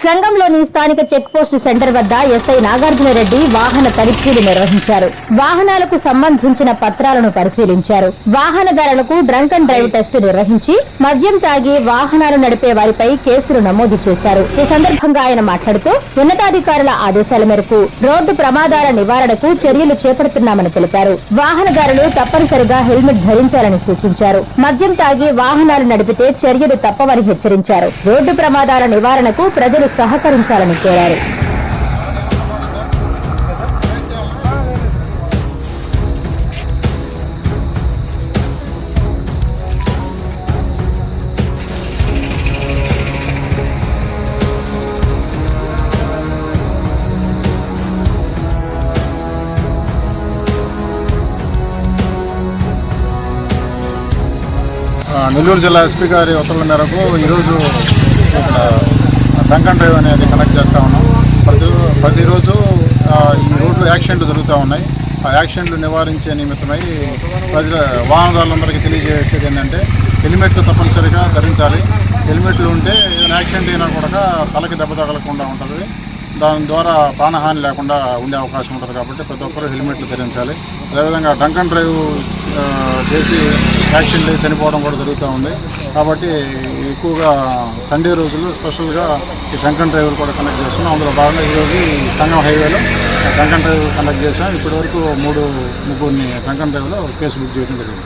సంఘంలోని స్థానిక check post centre వద్ద SI Nagarjuna Reddy వాహన తనిఖీలు నిర్వహించారు. వాహనాలకు సంబంధించిన పత్రాలను పరిశీలించారు. వాహనదారులకు డ్రంక్ అండ్ డ్రైవ్ టెస్టు నిర్వహించి మద్యం తాగి వాహనాలు నడిపే వారిపై కేసులు నమోదు చేశారు. ఈ సందర్భంగా ఆయన మాట్లాడుతూ ఉన్నతాధికారుల ఆదేశాల మేరకు రోడ్డు ప్రమాదాల నివారణకు చర్యలు చేపడుతున్నామని తెలిపారు. వాహనదారులు తప్పనిసరిగా హెల్మెట్ ధరించాలని సూచించారు. మద్యం తాగి వాహనాలు నడిపితే చర్యలు తప్పవని హెచ్చరించారు. రోడ్డు ప్రమాదాల నివారణకు ప్రజలు సహకరించాలని కోరారు. నెల్లూరు జిల్లా ఎస్పీ గారి ఉత్తర్వుల మేరకు ఈరోజు ఇక్కడ డ్రంక్ అండ్ డ్రైవ్ అనేది కండక్ట్ చేస్తూ ఉన్నాం. ప్రతిరోజు ఈ రోడ్లు యాక్సిడెంట్లు జరుగుతూ ఉన్నాయి. ఆ యాక్సిడెంట్లు నివారించే నిమిత్తమై వాహనదారులందరికీ తెలియజేసేది ఏంటంటే హెల్మెట్లు తప్పనిసరిగా ధరించాలి. హెల్మెట్లు ఉంటే ఏదైనా యాక్సిడెంట్ అయినా కూడా తలకి దెబ్బ తగలకుండా ఉంటుంది. దాని ద్వారా ప్రాణహాని లేకుండా ఉండే అవకాశం ఉంటుంది. కాబట్టి ప్రతి ఒక్కరూ హెల్మెట్లు ధరించాలి. అదేవిధంగా డ్రంక్ అండ్ డ్రైవ్ చేసి యాక్సిడెంట్ అయ్యి చనిపోవడం కూడా జరుగుతూ ఉంది. కాబట్టి ఎక్కువగా సండే రోజుల్లో స్పెషల్గా ఈ డ్రంక్ అండ్ డ్రైవ్ కూడా కండక్ట్ చేస్తున్నాం. అందులో భాగంగా ఈరోజు ఈ సంగం హైవేలో డ్రంక్ అండ్ డ్రైవ్ కండక్ట్ చేసాం. ఇప్పటివరకు ముగ్గురిని డ్రంక్ అండ్ డ్రైవ్లో కేసు బుక్ చేయడం జరిగింది.